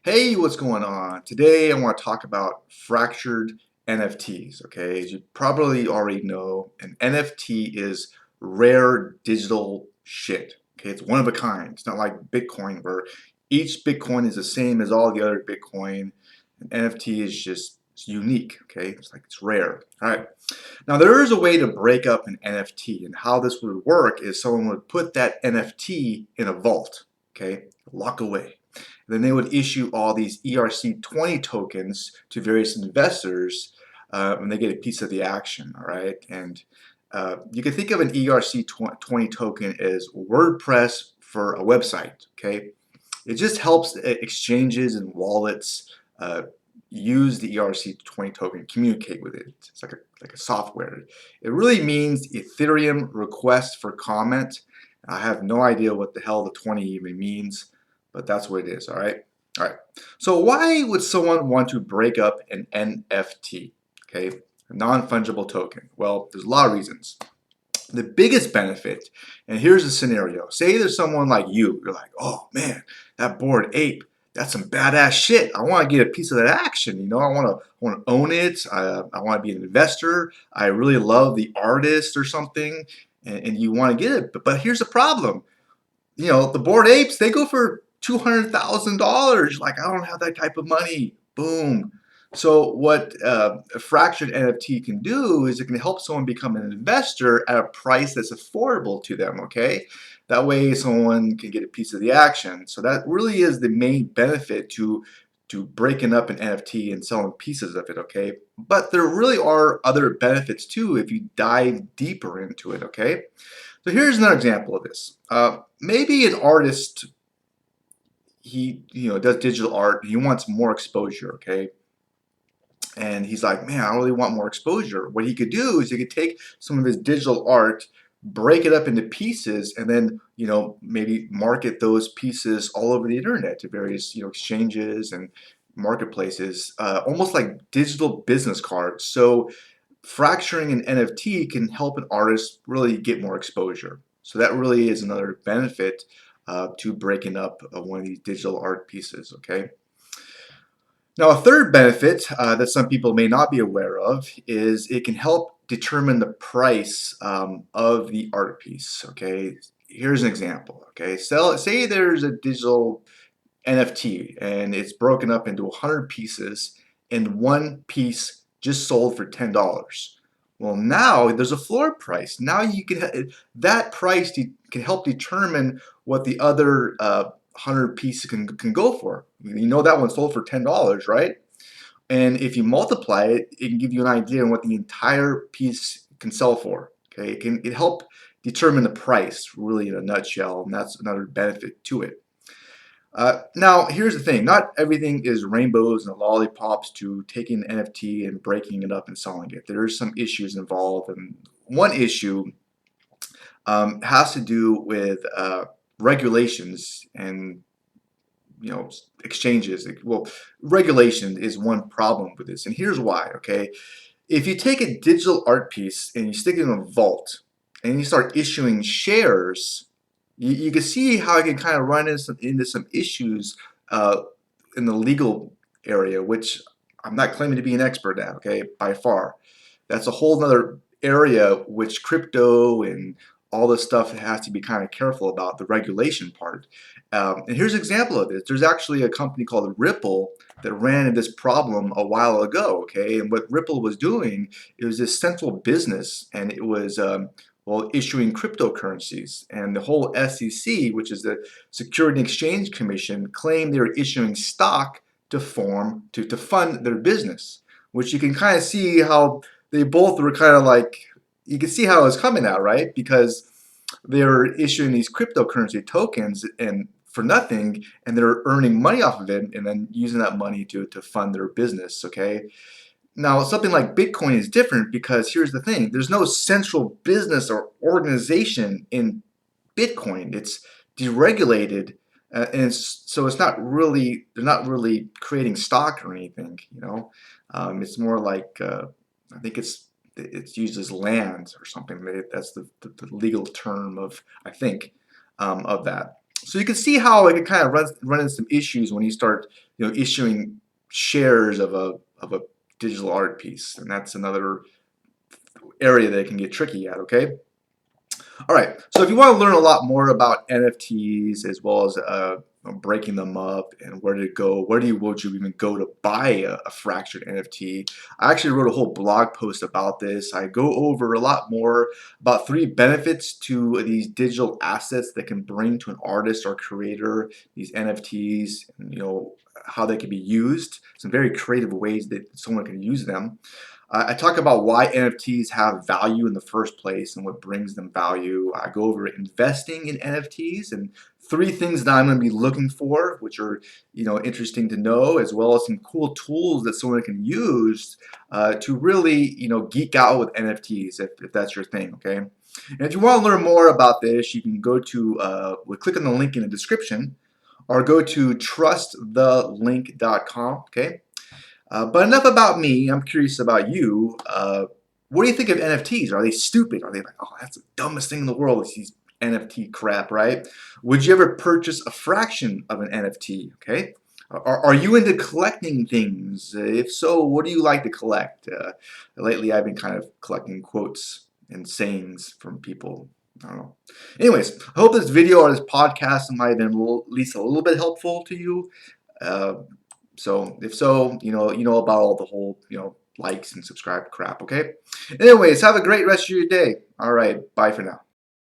Hey, what's going on? Today I want to talk about fractured NFTs, okay? As you probably already know, an NFT is rare digital shit, okay? It's one of a kind. It's not like Bitcoin where each Bitcoin is the same as all the other Bitcoin. An NFT is just it's unique, okay? It's like it's rare. All right. Now there is a way to break up an NFT, and how this would work is someone would put that NFT in a vault, okay? Lock away. Then they would issue all these ERC20 tokens to various investors when they get a piece of the action, all right? And you can think of an ERC20 token as WordPress for a website, okay? It just helps exchanges and wallets use the ERC20 token, communicate with it. It's like a software. It really means Ethereum Request for comment. I have no idea what the hell the 20 even means, but that's what it is, all right? All right. So why would someone want to break up an NFT, okay? A non-fungible token? Well, there's a lot of reasons. The biggest benefit, and here's the scenario. Say there's someone like you. You're like, oh man, that Bored Ape, that's some badass shit. I want to get a piece of that action. You know, I want to own it. I want to be an investor. I really love the artist or something, and you want to get it. But here's the problem. You know, the Bored Apes, they go for $200,000. Like, I don't have that type of money. Boom. So what a fractured NFT can do is it can help someone become an investor at a price that's affordable to them, okay? That way someone can get a piece of the action. So that really is the main benefit to breaking up an NFT and selling pieces of it, okay? But there really are other benefits too if you dive deeper into it, okay? So here's another example of this. Maybe an artist, he does digital art. He wants more exposure, okay? And he's like, man, I really want more exposure. What he could do is he could take some of his digital art, break it up into pieces, and then maybe market those pieces all over the internet to various exchanges and marketplaces, almost like digital business cards. So fracturing an NFT can help an artist really get more exposure. So that really is another benefit to breaking up one of these digital art pieces, okay? Now, a third benefit that some people may not be aware of is it can help determine the price of the art piece, okay? Here's an example, okay? Say there's a digital NFT and it's broken up into 100 pieces and one piece just sold for $10. Well, now there's a floor price. Now you can that price can help determine what the other 100 pieces can go for. You know that one sold for $10, right? And if you multiply it, it can give you an idea on what the entire piece can sell for. Okay, it help determine the price really in a nutshell, and that's another benefit to it. Now, here's the thing. Not everything is rainbows and lollipops to taking an NFT and breaking it up and selling it. There are some issues involved, and one issue has to do with regulations and exchanges. Well, regulation is one problem with this, and here's why, okay? If you take a digital art piece and you stick it in a vault and you start issuing shares, you can see how it can kind of run into some issues in the legal area, which I'm not claiming to be an expert at, okay, by far. That's a whole other area which crypto and all this stuff has to be kind of careful about, the regulation part. And here's an example of this. There's actually a company called Ripple that ran into this problem a while ago, okay? And what Ripple was doing, it was this central business, and it was well, issuing cryptocurrencies. And the whole SEC, which is the Security and Exchange Commission, claimed they were issuing stock to fund their business, which you can kind of see how they both were kind of like, you can see how it was coming out, right? Because they're issuing these cryptocurrency tokens and for nothing, and they're earning money off of it and then using that money to fund their business, okay? Now, something like Bitcoin is different because here's the thing. There's no central business or organization in Bitcoin. It's deregulated, so it's not really, they're not really creating stock or anything, you know. It's more like, I think it's used as land or something. That's the legal term of, I think, of that. So you can see how it can kind of run into some issues when you start, issuing shares of a digital art piece, and that's another area that it can get tricky at. Okay. All right, so if you want to learn a lot more about NFTs as well as breaking them up and where to go, would you even go to buy a fractured NFT? I actually wrote a whole blog post about this. I go over a lot more about 3 benefits to these digital assets that can bring to an artist or creator, these NFTs, and how they can be used. Some very creative ways that someone can use them. I talk about why NFTs have value in the first place and what brings them value. I go over investing in NFTs and 3 things that I'm going to be looking for, which are interesting to know, as well as some cool tools that someone can use to really geek out with NFTs if that's your thing. Okay, and if you want to learn more about this, you can go to click on the link in the description, or go to trustthelink.com. Okay. But enough about me. I'm curious about you. What do you think of NFTs? Are they stupid? Are they like, oh, that's the dumbest thing in the world, is these NFT crap, right? Would you ever purchase a fraction of an NFT? Okay. Are you into collecting things? If so, what do you like to collect? Lately, I've been kind of collecting quotes and sayings from people. I don't know. Anyways, I hope this video or this podcast might have been at least a little bit helpful to you. Uh, so if so, about all the whole, likes and subscribe crap, okay? Anyways, have a great rest of your day. All right, bye for now.